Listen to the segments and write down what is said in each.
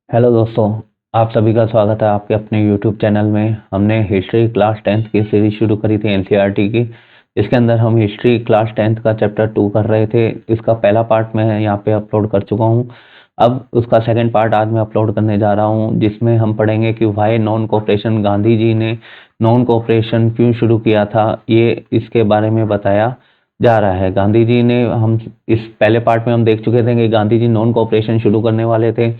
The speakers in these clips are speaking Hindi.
हेलो दोस्तों, आप सभी का स्वागत है आपके अपने यूट्यूब चैनल में। हमने हिस्ट्री क्लास 10th की सीरीज शुरू करी थी एनसीईआरटी की। इसके अंदर हम हिस्ट्री क्लास 10th का चैप्टर 2 कर रहे थे। इसका पहला पार्ट मैं यहाँ पे अपलोड कर चुका हूँ। अब उसका सेकंड पार्ट आज मैं अपलोड करने जा रहा हूँ, जिसमें हम पढ़ेंगे कि why non cooperation, Gandhi ji ने नॉन कोऑपरेशन क्यों शुरू किया था, ये इसके बारे में बताया जा रहा है। गांधी जी ने, हम इस पहले पार्ट में हम देख चुके थे कि गांधी जी नॉन कोऑपरेशन शुरू करने वाले थे,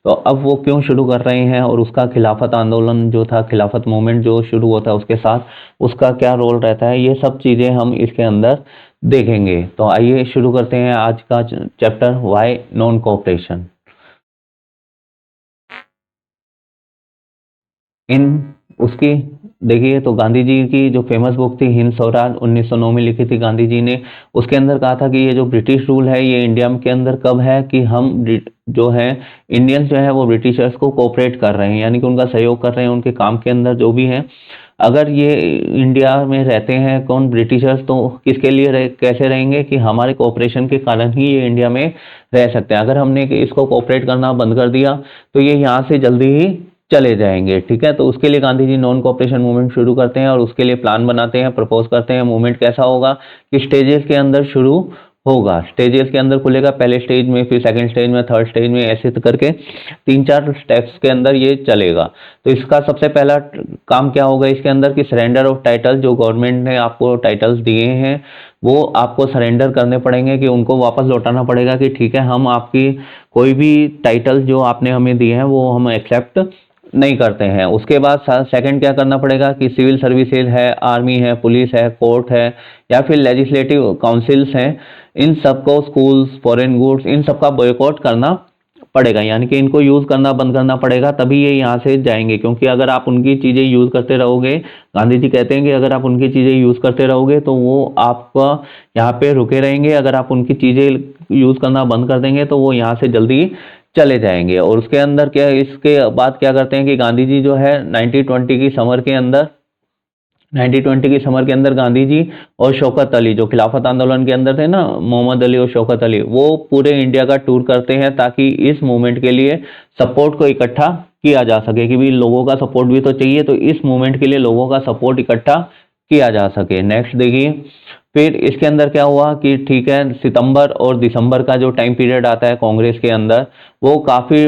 तो अब वो क्यों शुरू कर रहे हैं और उसका खिलाफत आंदोलन जो था, खिलाफत मूवमेंट जो शुरू होता है उसके साथ उसका क्या रोल रहता है, ये सब चीज़ें हम इसके अंदर देखेंगे। तो आइए शुरू करते हैं आज का चैप्टर, वाई नॉन कोऑपरेशन। इन उसकी देखिए, तो गांधी जी की जो फेमस बुक थी हिंद स्वराज 1909 में लिखी थी गांधी जी ने। उसके अंदर कहा था कि ये जो ब्रिटिश रूल है ये इंडिया के अंदर कब है कि हम जो है इंडियंस जो है वो ब्रिटिशर्स को कोऑपरेट कर रहे हैं, यानी कि उनका सहयोग कर रहे हैं उनके काम के अंदर जो भी है। अगर ये इंडिया में रहते हैं कौन, ब्रिटिशर्स, तो किसके लिए कैसे रहेंगे कि हमारे कोऑपरेशन के कारण ही ये इंडिया में रह सकते हैं। अगर हमने इसको कोऑपरेट करना बंद कर दिया तो ये यहाँ से जल्दी ही चले जाएंगे। ठीक है, तो उसके लिए Gandhi ji non cooperation movement शुरू करते हैं और उसके लिए प्लान बनाते हैं, प्रपोज करते हैं। मूवमेंट कैसा होगा कि स्टेजेस के अंदर शुरू होगा, स्टेजेस के अंदर खुलेगा, पहले स्टेज में, फिर सेकंड स्टेज में, थर्ड स्टेज में, ऐसे करके 3-4 स्टेप्स के अंदर ये चलेगा। तो इसका सबसे पहला काम क्या होगा इसके अंदर कि सरेंडर ऑफ टाइटल, जो गवर्नमेंट ने आपको टाइटल्स दिए हैं वो आपको सरेंडर करने पड़ेंगे, कि उनको वापस लौटाना पड़ेगा कि ठीक है हम आपकी कोई भी टाइटल जो आपने हमें दिए हैं वो हम एक्सेप्ट नहीं करते हैं। उसके बाद सेकंड क्या करना पड़ेगा कि सिविल सर्विसेज है, आर्मी है, पुलिस है, कोर्ट है, या फिर लेजिस्लेटिव काउंसिल्स हैं, इन सबको, स्कूल्स, फॉरेन गुड्स, इन सबका बॉयकॉट करना पड़ेगा, यानी कि इनको यूज़ करना बंद करना पड़ेगा, तभी ये यहाँ से जाएंगे। क्योंकि अगर आप उनकी चीज़ें यूज़ करते रहोगे, गांधी जी कहते हैं कि अगर आप उनकी चीज़ें यूज़ करते रहोगे तो वो आपका यहाँ पे रुके रहेंगे। अगर आप उनकी चीज़ें यूज़ करना बंद कर देंगे तो वो यहाँ से जल्दी चले जाएंगे। और उसके अंदर क्या, इसके बाद क्या करते हैं कि गांधी जी जो है 1920 की समर के अंदर, 1920 की समर के अंदर गांधी जी और शौकत अली, जो खिलाफत आंदोलन के अंदर थे ना, मोहम्मद अली और शौकत अली, वो पूरे इंडिया का टूर करते हैं ताकि इस मूवमेंट के लिए सपोर्ट को इकट्ठा किया जा सके, कि भी लोगों का सपोर्ट भी तो चाहिए, तो इस मूवमेंट के लिए लोगों का सपोर्ट इकट्ठा किया जा सके। नेक्स्ट देखिए, फिर इसके अंदर क्या हुआ कि ठीक है, सितंबर और दिसंबर का जो टाइम पीरियड आता है कांग्रेस के अंदर, वो काफ़ी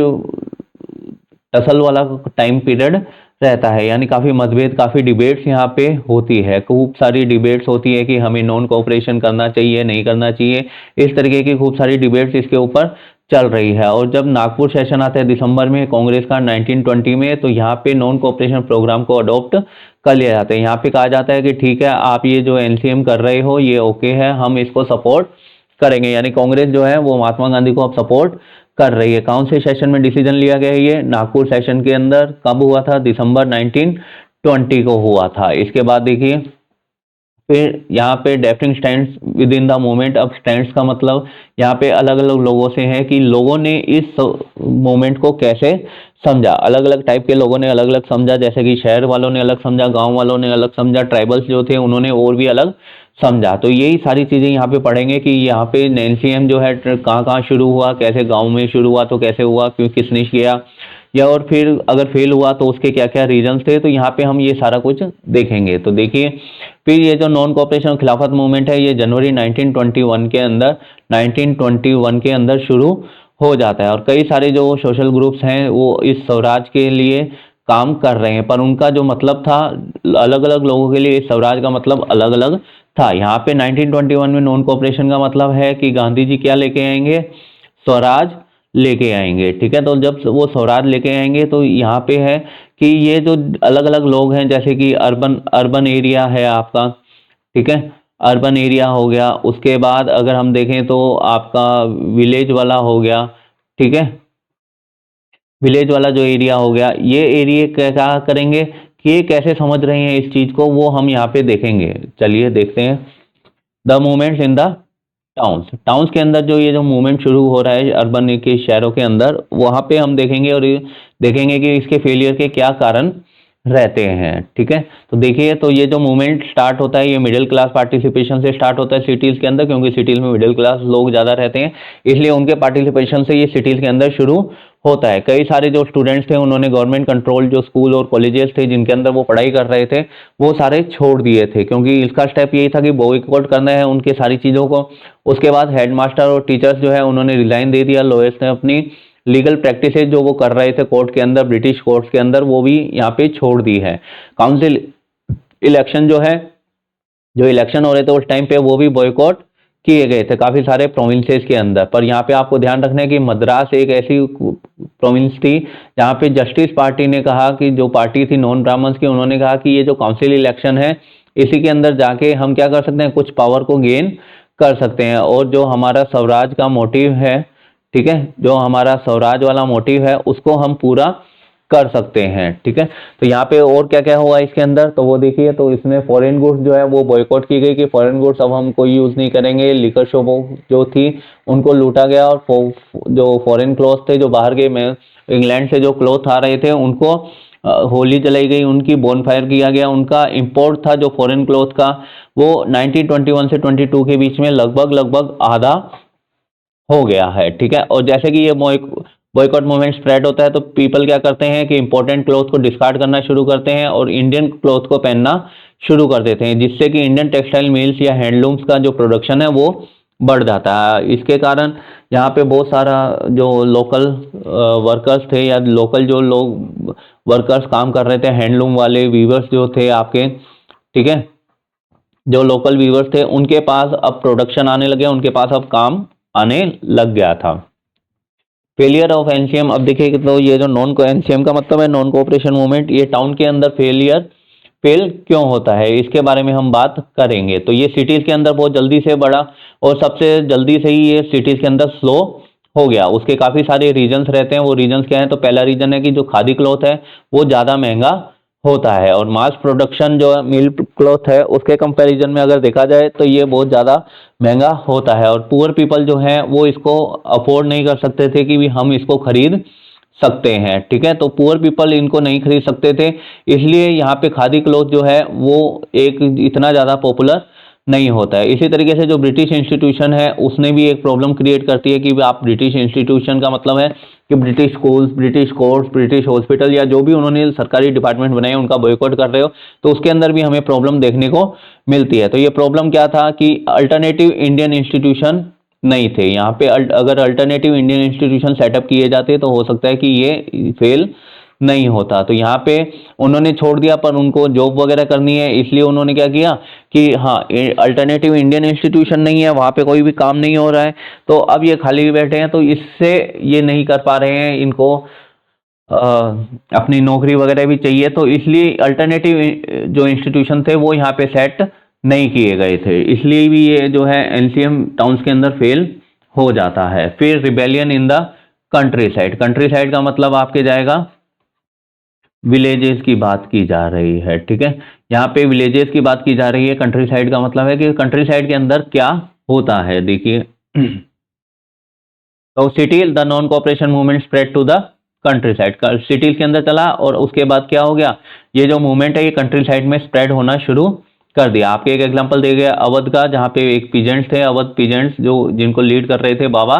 टसल वाला टाइम पीरियड रहता है, यानी काफ़ी मतभेद, काफ़ी डिबेट्स यहाँ पे होती है, खूब सारी डिबेट्स होती है कि हमें नॉन कोऑपरेशन करना चाहिए नहीं करना चाहिए, इस तरीके की खूब सारी डिबेट्स इसके ऊपर चल रही है। और जब नागपुर सेशन आता है दिसंबर में कांग्रेस का 1920 में, तो यहाँ पे नॉन कोऑपरेशन प्रोग्राम को अडॉप्ट कर लिया जाता है। यहाँ पे कहा जाता है कि ठीक है, आप ये जो एनसीएम कर रहे हो ये ओके है, हम इसको सपोर्ट करेंगे, यानी कांग्रेस जो है वो महात्मा गांधी को अब सपोर्ट कर रही है। कौन से सेशन में डिसीजन लिया गया है, ये नागपुर सेशन के अंदर कब हुआ था, दिसंबर 1920 को हुआ था। इसके बाद देखिए, फिर यहाँ पे डेफिंग stands with in the movement. अब स्टैंड्स का मतलब यहाँ पे अलग अलग लोगों से है कि लोगों ने इस मूवमेंट को कैसे समझा, अलग अलग टाइप के लोगों ने अलग अलग समझा, जैसे कि शहर वालों ने अलग समझा, गांव वालों ने अलग समझा, ट्राइबल्स जो थे उन्होंने और भी अलग समझा। तो यही सारी चीज़ें यहाँ पे पढ़ेंगे कि यहाँ पे एनसीएम जो है कहाँ कहाँ शुरू हुआ, कैसे गाँव में शुरू हुआ तो कैसे हुआ, क्यों, किसने किया, या और फिर अगर फेल हुआ तो उसके क्या क्या रीजंस थे, तो यहाँ पे हम ये सारा कुछ देखेंगे। तो देखिए, फिर ये जो नॉन कोऑपरेशन खिलाफत मूवमेंट है ये जनवरी 1921 के अंदर, 1921 के अंदर शुरू हो जाता है। और कई सारे जो सोशल ग्रुप्स हैं वो इस स्वराज के लिए काम कर रहे हैं, पर उनका जो मतलब था अलग अलग लोगों के लिए, इस स्वराज का मतलब अलग अलग था। यहाँ पे 1921 में नॉन कोऑपरेशन का मतलब है कि गांधी जी क्या लेके आएंगे, स्वराज लेके आएंगे। ठीक है, तो जब वो स्वराज लेके आएंगे तो यहाँ पे है कि ये जो अलग अलग लोग हैं, जैसे कि अर्बन अर्बन एरिया है आपका, ठीक है, अर्बन एरिया हो गया, उसके बाद अगर हम देखें तो आपका विलेज वाला हो गया, ठीक है, विलेज वाला जो एरिया हो गया, ये एरिया क्या करेंगे कि ये कैसे समझ रहे हैं इस चीज़ को, वो हम यहाँ पे देखेंगे। चलिए देखते हैं the movements in the towns. Towns के अंदर जो ये जो मूवमेंट शुरू हो रहा है अर्बन के शहरों के अंदर, वहाँ पे हम देखेंगे और देखेंगे कि इसके फेलियर के क्या कारण रहते हैं। ठीक है, तो देखिए, तो ये जो मूवमेंट स्टार्ट होता है ये मिडिल क्लास पार्टिसिपेशन से स्टार्ट होता है सिटीज़ के अंदर, क्योंकि सिटीज़ में मिडिल क्लास लोग ज़्यादा रहते हैं, इसलिए उनके पार्टिसिपेशन से ये सिटीज़ के अंदर शुरू होता है। कई सारे जो स्टूडेंट्स थे उन्होंने गवर्नमेंट कंट्रोल जो स्कूल और कॉलेजेस थे जिनके अंदर वो पढ़ाई कर रहे थे वो सारे छोड़ दिए थे, क्योंकि इसका स्टेप यही था कि बॉयकॉट करना है उनके सारी चीज़ों को। उसके बाद हेडमास्टर और टीचर्स जो है उन्होंने रिजाइन दे दिया, लोएस्ट ने अपनी लीगल प्रैक्टिसेज जो वो कर रहे थे कोर्ट के अंदर, ब्रिटिश कोर्ट्स के अंदर, वो भी यहाँ पे छोड़ दी है। काउंसिल इलेक्शन जो है, जो इलेक्शन हो रहे थे उस टाइम पे, वो भी बॉयकॉट किए गए थे काफी सारे प्रोविंसेस के अंदर। पर यहाँ पे आपको ध्यान रखना है कि मद्रास एक ऐसी प्रोविंस थी जहाँ पे जस्टिस पार्टी ने कहा कि जो पार्टी थी नॉन ब्राह्मण्स की, उन्होंने कहा कि ये जो काउंसिल इलेक्शन है इसी के अंदर जाके हम क्या कर सकते हैं, कुछ पावर को गेन कर सकते हैं, और जो हमारा स्वराज का मोटिव है, ठीक है, जो हमारा स्वराज वाला मोटिव है उसको हम पूरा कर सकते हैं। ठीक है, तो यहाँ पे और क्या क्या हुआ इसके अंदर, तो वो देखिए, तो इसमें फॉरेन गुड्स जो है वो बॉयकॉट की गई कि फॉरेन गुड्स अब हम कोई यूज नहीं करेंगे। लिकर शॉप जो थी उनको लूटा गया, और जो फॉरेन क्लॉथ थे जो बाहर के में इंग्लैंड से जो क्लॉथ आ रहे थे उनको होली जलाई गई, उनकी बोनफायर किया गया। उनका इंपोर्ट था जो फॉरेन क्लॉथ का वो 1921 से 22 के बीच में लगभग आधा हो गया है। ठीक है, और जैसे कि ये बॉयकॉट मूवमेंट स्प्रेड होता है तो पीपल क्या करते हैं कि इंपॉर्टेंट क्लॉथ को डिस्कार्ड करना शुरू करते हैं और इंडियन क्लॉथ को पहनना शुरू कर देते हैं, जिससे कि इंडियन टेक्सटाइल मिल्स या हैंडलूम्स का जो प्रोडक्शन है वो बढ़ जाता है। इसके कारण यहाँ पे बहुत सारा जो लोकल वर्कर्स थे या लोकल जो लोग वर्कर्स काम कर रहे थे, हैंडलूम वाले वीवर्स जो थे आपके, ठीक है, जो लोकल वीवर्स थे उनके पास अब प्रोडक्शन आने लगे, उनके पास अब काम आने लग गया था। फेलियर ऑफ एनसीएम, अब देखिए कि तो ये जो नॉन एनसीएम का मतलब है नॉन कोऑपरेशन मूवमेंट, ये टाउन के अंदर फेल क्यों होता है इसके बारे में हम बात करेंगे। तो ये सिटीज के अंदर बहुत जल्दी से बढ़ा और सबसे जल्दी से ही ये सिटीज के अंदर स्लो हो गया। उसके काफी सारे रीजंस रहते हैं, वो रीजंस क्या है, तो पहला रीजन है कि जो खादी क्लॉथ है वो ज्यादा महंगा होता है, और मास प्रोडक्शन जो मिल क्लॉथ है उसके कंपैरिजन में अगर देखा जाए तो ये बहुत ज़्यादा महंगा होता है, और पुअर पीपल जो हैं वो इसको अफोर्ड नहीं कर सकते थे कि भी हम इसको खरीद सकते हैं। ठीक है, तो पुअर पीपल इनको नहीं खरीद सकते थे, इसलिए यहाँ पे खादी क्लॉथ जो है वो एक इतना ज़्यादा पॉपुलर नहीं होता है। इसी तरीके से जो ब्रिटिश इंस्टीट्यूशन है उसने भी एक प्रॉब्लम क्रिएट करती है कि आप ब्रिटिश इंस्टीट्यूशन का मतलब है कि British schools, British courts, British hospital या जो भी उन्होंने सरकारी डिपार्टमेंट बनाए उनका बॉयकॉट कर रहे हो, तो उसके अंदर भी हमें प्रॉब्लम देखने को मिलती है। तो ये प्रॉब्लम क्या था कि अल्टरनेटिव इंडियन इंस्टीट्यूशन नहीं थे यहाँ पे। अगर अल्टरनेटिव इंडियन इंस्टीट्यूशन सेटअप किए जाते तो हो सकता है कि ये फेल नहीं होता। तो यहाँ पे उन्होंने छोड़ दिया, पर उनको जॉब वगैरह करनी है, इसलिए उन्होंने क्या किया कि हाँ, अल्टरनेटिव इंडियन इंस्टीट्यूशन नहीं है, वहाँ पे कोई भी काम नहीं हो रहा है, तो अब ये खाली बैठे हैं, तो इससे ये नहीं कर पा रहे हैं, इनको अपनी नौकरी वगैरह भी चाहिए, तो इसलिए अल्टरनेटिव जो इंस्टीट्यूशन थे वो यहाँ पे सेट नहीं किए गए थे, इसलिए भी ये जो है एनसीएम टाउन्स के अंदर फेल हो जाता है। फिर rebellion in the country side, country side का मतलब आपके जाएगा विलेजेस की बात की जा रही है। ठीक है, यहाँ पे विलेजेस की बात की जा रही है, कंट्री साइड का मतलब है कि कंट्री साइड के अंदर क्या होता है। देखिए, तो city the non cooperation movement spread to the countryside, cities के अंदर चला और उसके बाद क्या हो गया, ये जो मूवमेंट है ये कंट्री साइड में स्प्रेड होना शुरू कर दिया। आपके एक एग्जांपल दे गया अवध का, जहाँ पे एक पीजेंट्स थे, अवध पीजेंट्स जो जिनको लीड कर रहे थे बाबा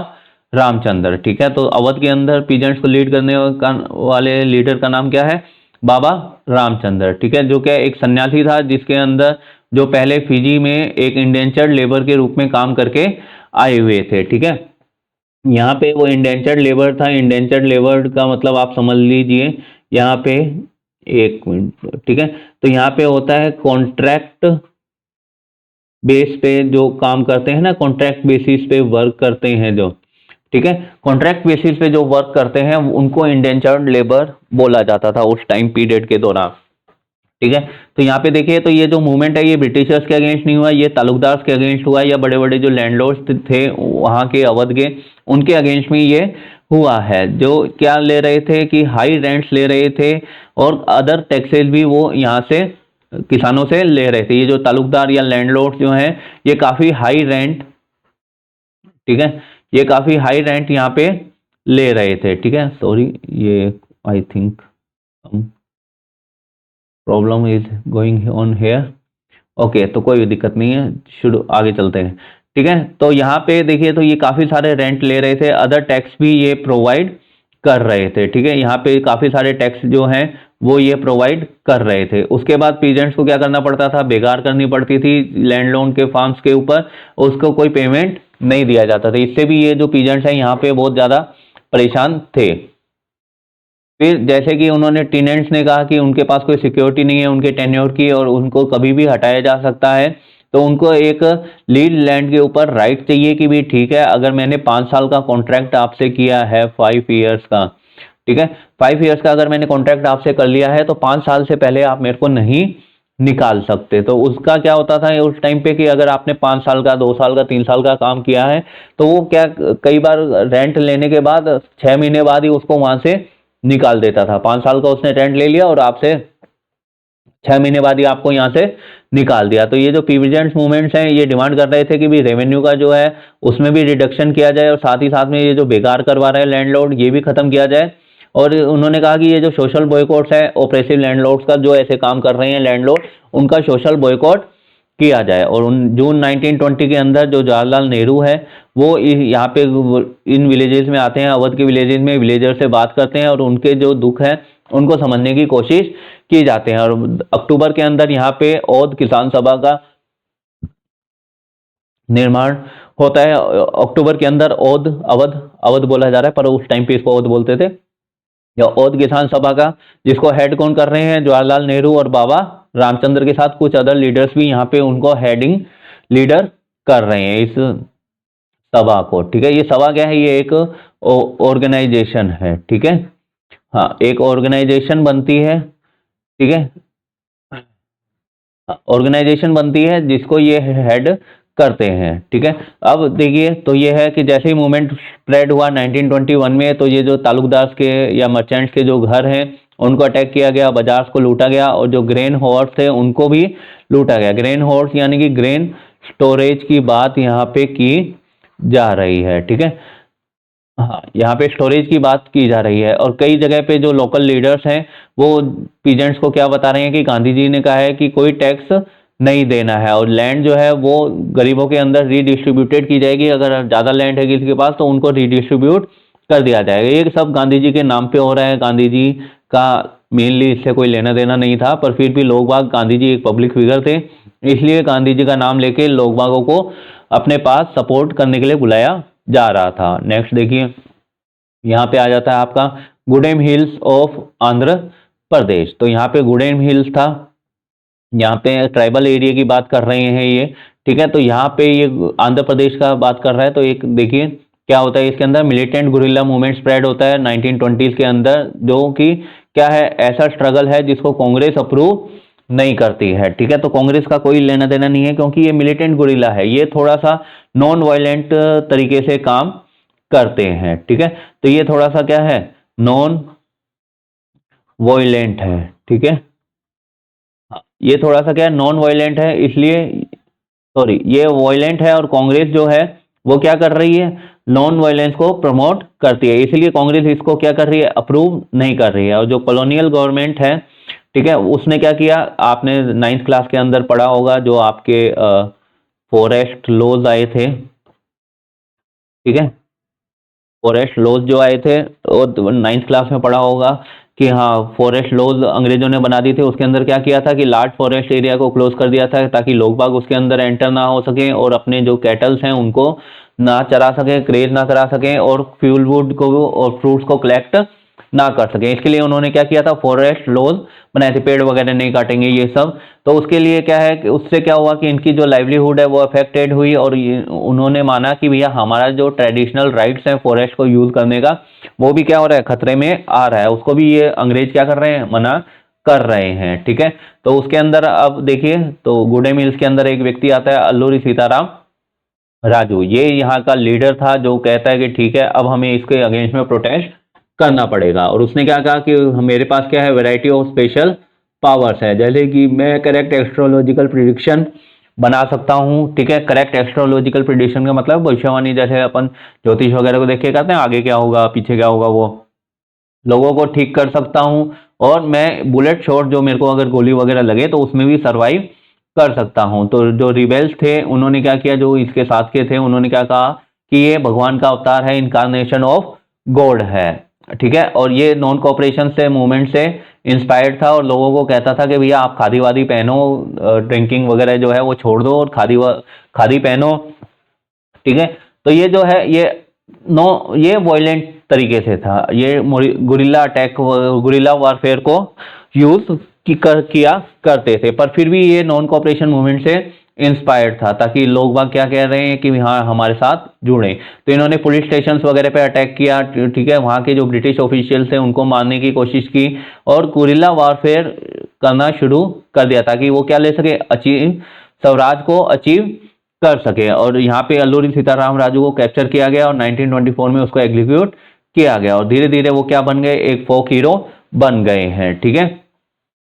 रामचंद्र। ठीक है, तो अवध के अंदर पीजेंट्स को लीड करने वाले लीडर का नाम क्या है, बाबा रामचंद्र। ठीक है, जो क्या एक सन्यासी था जिसके अंदर जो पहले फिजी में एक इंडेंचर्ड लेबर के रूप में काम करके आए हुए थे। ठीक है, यहाँ पे वो इंडेंचर्ड लेबर था, इंडेंचर्ड लेबर का मतलब आप समझ लीजिए यहाँ पे, एक मिनट, ठीक है, तो यहाँ पे होता है कॉन्ट्रैक्ट बेस पे जो काम करते हैं ना, कॉन्ट्रैक्ट बेसिस पे वर्क करते हैं जो, ठीक है, कॉन्ट्रैक्ट बेसिस पे जो वर्क करते हैं उनको इंडेंचर्ड लेबर बोला जाता था उस टाइम पीरियड के दौरान। ठीक है, तो यहाँ पे देखिए, तो ये जो मूवमेंट है ये ब्रिटिशर्स के अगेंस्ट नहीं हुआ, ये तालुकदार के अगेंस्ट हुआ, या बड़े बड़े जो लैंडलॉर्ड्स थे वहाँ के अवध के, उनके अगेंस्ट में ये हुआ है, जो क्या ले रहे थे कि हाई रेंट्स ले रहे थे और अदर टैक्सेस भी वो यहाँ से किसानों से ले रहे थे। ये जो तालुकदार या लैंडलॉर्ड्स जो हैं ये काफी हाई रेंट, ठीक है, ये काफी हाई रेंट यहाँ पे ले रहे थे। ठीक है, सॉरी, ये I think problem is going on here. Okay, तो कोई दिक्कत नहीं है, शुरू आगे चलते हैं। ठीक है, तो यहाँ पे देखिए, तो ये काफी सारे रेंट ले रहे थे, अदर टैक्स भी ये प्रोवाइड कर रहे थे। ठीक है, यहाँ पे काफी सारे टैक्स जो हैं वो ये प्रोवाइड कर रहे थे। उसके बाद पीजेंट्स को क्या करना पड़ता था, बेगार करनी पड़ती थी लैंड लोन के फार्म्स के ऊपर, उसको कोई पेमेंट नहीं दिया जाता था। इससे भी ये जो पीजेंट्स हैं यहाँ पे बहुत ज्यादा परेशान थे। फिर जैसे कि उन्होंने टेनेंट्स ने कहा कि उनके पास कोई सिक्योरिटी नहीं है उनके टेन्योर की और उनको कभी भी हटाया जा सकता है, तो उनको एक लीड लैंड के ऊपर राइट चाहिए कि भी ठीक है, अगर मैंने 5 साल का कॉन्ट्रैक्ट आपसे किया है, 5 ईयर्स का, ठीक है, 5 ईयर्स का अगर मैंने कॉन्ट्रैक्ट आपसे कर लिया है तो 5 साल से पहले आप मेरे को नहीं निकाल सकते। तो उसका क्या होता था उस टाइम पे कि अगर आपने 5 साल का, 2 साल का, 3 साल का काम किया है तो वो क्या, कई बार रेंट लेने के बाद 6 महीने बाद ही उसको वहां से निकाल देता था। 5 साल का उसने रेंट ले लिया और आपसे 6 महीने बाद ही आपको यहाँ से निकाल दिया। तो ये जो पीजेंट्स मूवमेंट्स हैं ये डिमांड कर रहे थे कि भी रेवेन्यू का जो है उसमें भी रिडक्शन किया जाए और साथ ही साथ में ये जो बेकार करवा रहे हैं लैंडलॉर्ड ये भी खत्म किया जाए। और उन्होंने कहा कि ये जो सोशल बॉयकॉट्स है ऑपरेसिव लैंडलॉर्ड्स का, जो ऐसे काम कर रहे हैं लैंडलॉर्ड, उनका सोशल बॉयकॉट किया जाए। और जून 1920 के अंदर जो जवाहरलाल नेहरू है वो यहाँ पे इन विलेजेस में आते हैं, अवध के विलेजेस में विलेजर से बात करते हैं और उनके जो दुख है उनको समझने की कोशिश की जाते हैं। और अक्टूबर के अंदर यहाँ पे औध किसान सभा का निर्माण होता है। अक्टूबर के अंदर औध, अवध अवध बोला जा रहा है पर उस टाइम पे इसको औध बोलते थे, या औध किसान सभा का, जिसको हेड कौन कर रहे हैं, जवाहरलाल नेहरू और बाबा रामचंद्र के साथ कुछ अदर लीडर्स भी यहाँ पे उनको हेडिंग लीडर कर रहे हैं इस सभा को। ठीक है, ये सभा क्या है, ये एक ऑर्गेनाइजेशन है। ठीक है, हाँ, एक ऑर्गेनाइजेशन बनती है। ठीक है, ऑर्गेनाइजेशन बनती है जिसको ये हेड करते हैं। ठीक है, अब देखिए, तो ये है कि जैसे ही मूवमेंट स्प्रेड हुआ 1921 में, तो ये जो तालुकदार के या मर्चेंट्स के जो घर हैं उनको अटैक किया गया, बाजार को लूटा गया और जो ग्रेन होर्स थे उनको भी लूटा गया। ग्रेन होर्स यानी कि ग्रेन स्टोरेज की बात यहाँ पे की जा रही है। ठीक है, हाँ, यहाँ पे स्टोरेज की बात की जा रही है। और कई जगह पे जो लोकल लीडर्स हैं वो पीजेंट्स को क्या बता रहे हैं कि गांधी जी ने कहा है कि कोई टैक्स नहीं देना है और लैंड जो है वो गरीबों के अंदर रीडिस्ट्रीब्यूटेड की जाएगी। अगर ज़्यादा लैंड है किसी के पास तो उनको रीडिस्ट्रीब्यूट कर दिया जाएगा। ये सब गांधी जी के नाम पे हो रहा है। गांधी जी का मेनली इससे कोई लेना देना नहीं था, पर फिर भी लोग बाग, गांधी जी एक पब्लिक फिगर थे, इसलिए गांधी जी का नाम लेके लोग बागों को अपने पास सपोर्ट करने के लिए बुलाया जा रहा था। नेक्स्ट देखिए, यहाँ पे आ जाता है आपका गुडेम हिल्स ऑफ आंध्र प्रदेश। तो यहाँ पे गुडेम हिल्स था, यहाँ पे ट्राइबल एरिया की बात कर रहे हैं ये। ठीक है, तो यहाँ पे ये आंध्र प्रदेश का बात कर रहा है। तो एक देखिए क्या होता है इसके अंदर, मिलिटेंट गुरिल्ला मूवमेंट स्प्रेड होता है 1920s के अंदर, जो कि क्या है, ऐसा स्ट्रगल है जिसको कांग्रेस अप्रूव नहीं करती है। ठीक है, तो कांग्रेस का कोई लेना देना नहीं है क्योंकि ये मिलिटेंट गुरिल्ला है, ये थोड़ा सा नॉन वायलेंट तरीके से काम करते हैं। ठीक है, तो ये थोड़ा सा क्या है, नॉन वायलेंट है। ठीक है, ये थोड़ा सा क्या है, नॉन वायलेंट है, इसलिए सॉरी, ये वायलेंट है और कांग्रेस जो है वो क्या कर रही है, नॉन वायलेंस को प्रमोट करती है, इसलिए कांग्रेस इसको क्या कर रही है, अप्रूव नहीं कर रही है। और जो कॉलोनियल गवर्नमेंट है, ठीक है, उसने क्या किया, आपने 9th क्लास के अंदर पढ़ा होगा, जो आपके फॉरेस्ट लॉज आए थे। ठीक है, फॉरेस्ट लॉज जो आए थे वो 9th क्लास में पढ़ा होगा कि हाँ, फॉरेस्ट लॉज अंग्रेजों ने बना दिए थे। उसके अंदर क्या किया था कि लार्ज फॉरेस्ट एरिया को क्लोज कर दिया था ताकि लोग बाग उसके अंदर एंटर ना हो सके और अपने जो कैटल्स हैं उनको ना चरा सके, ग्रेज ना करा सके और फ्यूल वुड को और फ्रूट्स को कलेक्ट ना कर सके। इसके लिए उन्होंने क्या किया था, फॉरेस्ट लॉज बनाए थे, पेड़ वगैरह नहीं काटेंगे ये सब। तो उसके लिए क्या है कि उससे क्या हुआ कि इनकी जो लाइवलीहुड है वो अफेक्टेड हुई और उन्होंने माना कि भैया हमारा जो ट्रेडिशनल राइट्स है फॉरेस्ट को यूज करने का, वो भी क्या हो रहा है, खतरे में आ रहा है। उसको भी ये अंग्रेज क्या कर रहे हैं, मना कर रहे हैं। ठीक है, तो उसके अंदर अब देखिए, तो गुडे मिल्स के अंदर एक व्यक्ति आता है, अल्लूरी सीताराम राजू। ये यहाँ का लीडर था जो कहता है कि ठीक है, अब हमें इसके अगेंस्ट में प्रोटेस्ट करना पड़ेगा। और उसने क्या कहा कि मेरे पास क्या है, वैरायटी ऑफ स्पेशल पावर्स है, जैसे कि मैं करेक्ट एस्ट्रोलॉजिकल प्रिडिक्शन बना सकता हूँ। ठीक है, करेक्ट एस्ट्रोलॉजिकल प्रिडिक्शन का मतलब भविष्यवाणी, जैसे अपन ज्योतिष वगैरह को देख के कहते हैं आगे क्या होगा पीछे क्या होगा, वो लोगों को ठीक कर सकता हूँ, और मैं बुलेट शॉट जो मेरे को अगर गोली वगैरह लगे तो उसमें भी सरवाइव कर सकता हूँ। तो जो रिबेल्स थे उन्होंने क्या किया, जो इसके साथ के थे उन्होंने क्या कहा कि ये भगवान का अवतार है, इनकारनेशन ऑफ गॉड है, ठीक है। और ये नॉन कॉपरेशन से मूवमेंट से इंस्पायर्ड था, और लोगों को कहता था कि भैया आप खादी वादी पहनो, ड्रिंकिंग वगैरह जो है वो छोड़ दो और खादी पहनो, ठीक है। तो ये जो है ये वॉयलेंट तरीके से था, ये गुरिल्ला अटैक, गुरिल्ला वारफेयर को यूज किया करते थे, पर फिर भी ये नॉन कॉपरेशन मूवमेंट से इंस्पायर्ड था, ताकि लोग बाग क्या कह रहे हैं कि हाँ हमारे साथ जुड़े। तो इन्होंने पुलिस स्टेशन वगैरह पे अटैक किया, ठीक है, वहाँ के जो ब्रिटिश ऑफिशियल्स थे उनको मारने की कोशिश की, और गुरिल्ला वारफेयर करना शुरू कर दिया ताकि वो क्या ले सके, स्वराज को अचीव कर सके। और यहाँ पे अल्लूरी सीताराम राजू को कैप्चर किया गया और 1924 में उसको एग्जीक्यूट किया गया, और धीरे धीरे वो क्या बन गए, एक फोक हीरो बन गए हैं, ठीक है।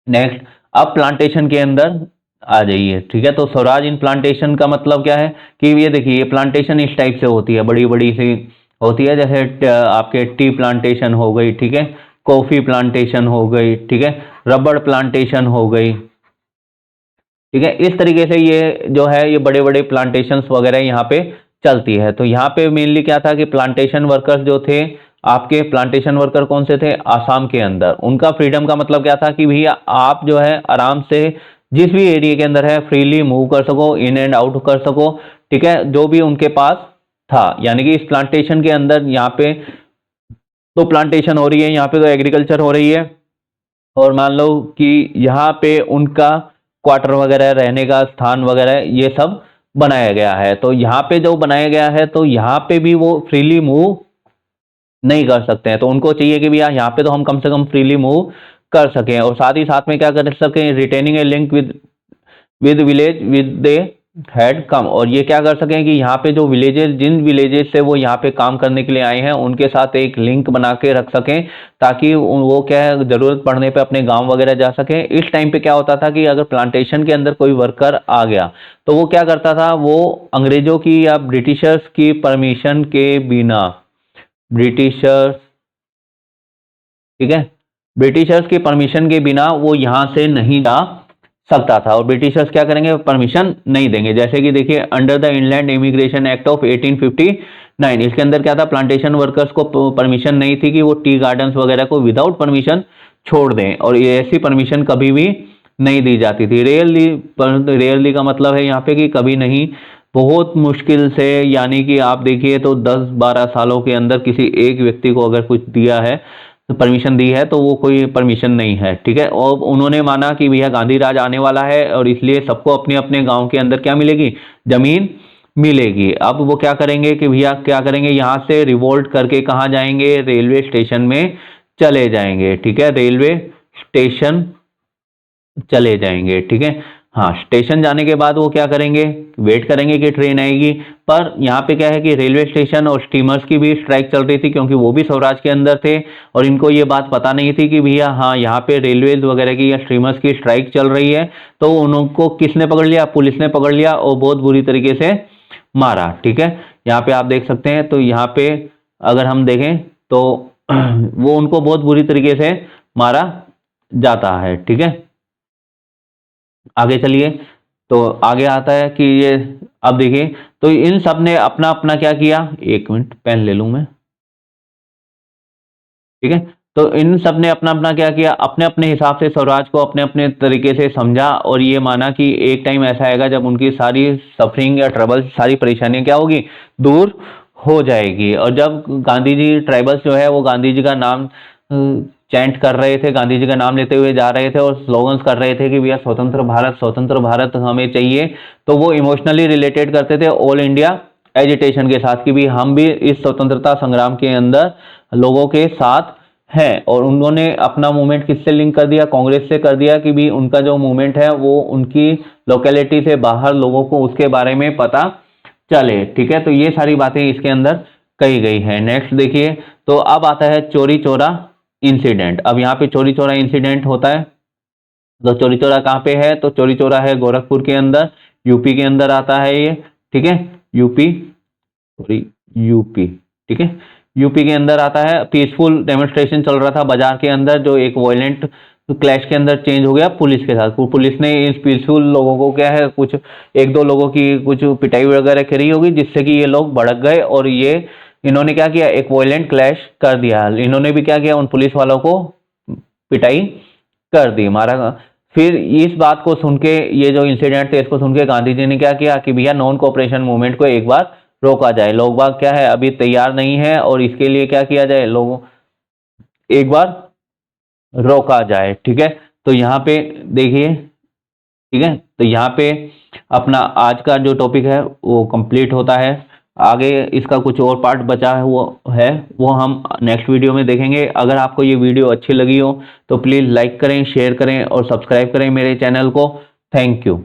नेक्स्ट, अब प्लांटेशन के अंदर आ जाइए, ठीक है। तो स्वराज इन प्लांटेशन का मतलब क्या है कि ये देखिए, ये प्लांटेशन इस टाइप से होती है, बड़ी बड़ी सी होती है, जैसे आपके टी प्लांटेशन हो गई, ठीक है, कॉफी प्लांटेशन हो गई, ठीक है, रबड़ प्लांटेशन हो गई, ठीक है। इस तरीके से ये जो है ये बड़े बड़े प्लांटेशन वगैरह यहाँ पे चलती है। तो यहाँ पे मेनली क्या था कि प्लांटेशन वर्कर्स जो थे, आपके प्लांटेशन वर्कर कौन से थे, आसाम के अंदर, उनका फ्रीडम का मतलब क्या था कि भैया आप जो है आराम से जिस भी एरिया के अंदर है फ्रीली मूव कर सको, इन एंड आउट कर सको, ठीक है, जो भी उनके पास था। यानी कि इस प्लांटेशन के अंदर यहाँ पे तो प्लांटेशन हो रही है, यहाँ पे तो एग्रीकल्चर हो रही है, और मान लो कि यहाँ पे उनका क्वार्टर वगैरह, रहने का स्थान वगैरह ये सब बनाया गया है। तो यहाँ पे जो बनाया गया है तो यहाँ पे भी वो फ्रीली मूव नहीं कर सकते हैं, तो उनको चाहिए कि भैया यहाँ पे तो हम कम से कम फ्रीली मूव कर सकें, और साथ ही साथ में क्या कर सकें, retaining A link with village with they had come, और ये क्या कर सकें कि यहाँ पे जो विलेजेस, जिन विलेजेस से वो यहाँ पे काम करने के लिए आए हैं उनके साथ एक लिंक बना के रख सकें, ताकि वो क्या है जरूरत पड़ने पे अपने गांव वगैरह जा सकें। इस टाइम पे क्या होता था कि अगर प्लांटेशन के अंदर कोई वर्कर आ गया तो वो क्या करता था, वो अंग्रेजों की या ब्रिटिशर्स की परमिशन के बिना, ब्रिटिशर्स, ठीक है, ब्रिटिशर्स की परमिशन के बिना वो यहां से नहीं जा सकता था, और ब्रिटिशर्स क्या करेंगे, परमिशन नहीं देंगे। जैसे कि देखिए, under the inland immigration act of 1859, इसके अंदर क्या था, प्लांटेशन वर्कर्स को परमिशन नहीं थी कि वो टी गार्डन्स वगैरह को विदाउट परमिशन छोड़ दें, और ये ऐसी परमिशन कभी भी नहीं दी जाती थी। रेयरली का मतलब है यहाँ पे कि कभी नहीं, बहुत मुश्किल से, यानी कि आप देखिए तो 10-12 सालों के अंदर किसी एक व्यक्ति को अगर कुछ दिया है, परमिशन दी है, तो वो कोई परमिशन नहीं है, ठीक है। और उन्होंने माना कि भैया गांधी राज आने वाला है, और इसलिए सबको अपने अपने गांव के अंदर क्या मिलेगी, जमीन मिलेगी। अब वो क्या करेंगे कि भैया क्या करेंगे, यहाँ से रिवोल्ट करके कहाँ जाएंगे, रेलवे स्टेशन में चले जाएंगे, ठीक है, रेलवे स्टेशन चले जाएंगे, ठीक है। हाँ, स्टेशन जाने के बाद वो क्या करेंगे, वेट करेंगे कि ट्रेन आएगी। पर यहाँ पे क्या है कि रेलवे स्टेशन और स्टीमर्स की भी स्ट्राइक चल रही थी, क्योंकि वो भी स्वराज के अंदर थे, और इनको ये बात पता नहीं थी कि भैया हाँ यहाँ पे रेलवेज वगैरह की या स्टीमर्स की स्ट्राइक चल रही है। तो उनको किसने पकड़ लिया, पुलिस ने पकड़ लिया, और बहुत बुरी तरीके से मारा, ठीक है। यहाँ पे आप देख सकते हैं, तो यहाँ पे अगर हम देखें तो वो उनको बहुत बुरी तरीके से मारा जाता है, ठीक है। आगे चलिए, तो आगे आता है कि ये, अब देखिए, तो इन सब ने अपना अपना क्या किया, एक मिनट पेन ले लूं मैं, ठीक है। तो इन सब ने अपना अपना क्या किया, अपने अपने हिसाब से स्वराज को अपने अपने तरीके से समझा, और ये माना कि एक टाइम ऐसा आएगा जब उनकी सारी सफरिंग या ट्रबल, सारी परेशानियां क्या होगी, दूर हो जाएगी। और जब गांधी जी, ट्राइबल्स जो है वो गांधी जी का नाम चैंट कर रहे थे, गांधी जी का नाम लेते हुए जा रहे थे, और स्लोगन्स कर रहे थे कि भैया स्वतंत्र भारत हमें चाहिए, तो वो इमोशनली रिलेटेड करते थे ऑल इंडिया एजिटेशन के साथ कि भी हम भी इस स्वतंत्रता संग्राम के अंदर लोगों के साथ हैं। और उन्होंने अपना मूवमेंट किससे लिंक कर दिया, कांग्रेस से कर दिया, कि भी उनका जो मूवमेंट है वो उनकी लोकेलिटी से बाहर लोगों को उसके बारे में पता चले, ठीक है। तो ये सारी बातें इसके अंदर कही गई है। नेक्स्ट देखिए, तो अब आता है चोरी चोरा इंसिडेंट। अब यहाँ पे चोरी चोरा इंसिडेंट होता है, तो चोरी चोरा कहाँ पे है, तो चोरी चोरा है गोरखपुर के अंदर, यूपी के अंदर आता है ये, ठीक है, यूपी, सॉरी यूपी, ठीक है, यूपी के अंदर आता है। पीसफुल डेमोन्स्ट्रेशन चल रहा था बाजार के अंदर, जो एक वायलेंट क्लैश के अंदर चेंज हो गया पुलिस के साथ। पुलिस ने इस पीसफुल लोगों को क्या है, कुछ एक दो लोगों की कुछ पिटाई वगैरह करी होगी, जिससे कि ये लोग भड़क गए और ये इन्होंने क्या किया, एक वायलेंट क्लैश कर दिया। इन्होंने भी क्या किया, उन पुलिस वालों को पिटाई कर दी, मारा। फिर इस बात को सुन के, ये जो इंसिडेंट थे इसको सुन के गांधी जी ने क्या किया कि भैया नॉन कोऑपरेशन मूवमेंट को एक बार रोका जाए। लोग बाग क्या है अभी तैयार नहीं है, और इसके लिए क्या किया जाए, लोगों एक बार रोका जाए। ठीक है, तो यहाँ पे देखिए, ठीक है, तो यहाँ पे अपना आज का जो टॉपिक है वो कंप्लीट होता है। आगे इसका कुछ और पार्ट बचा है वो हम नेक्स्ट वीडियो में देखेंगे। अगर आपको ये वीडियो अच्छी लगी हो तो प्लीज़ लाइक करें, शेयर करें और सब्सक्राइब करें मेरे चैनल को। Thank you.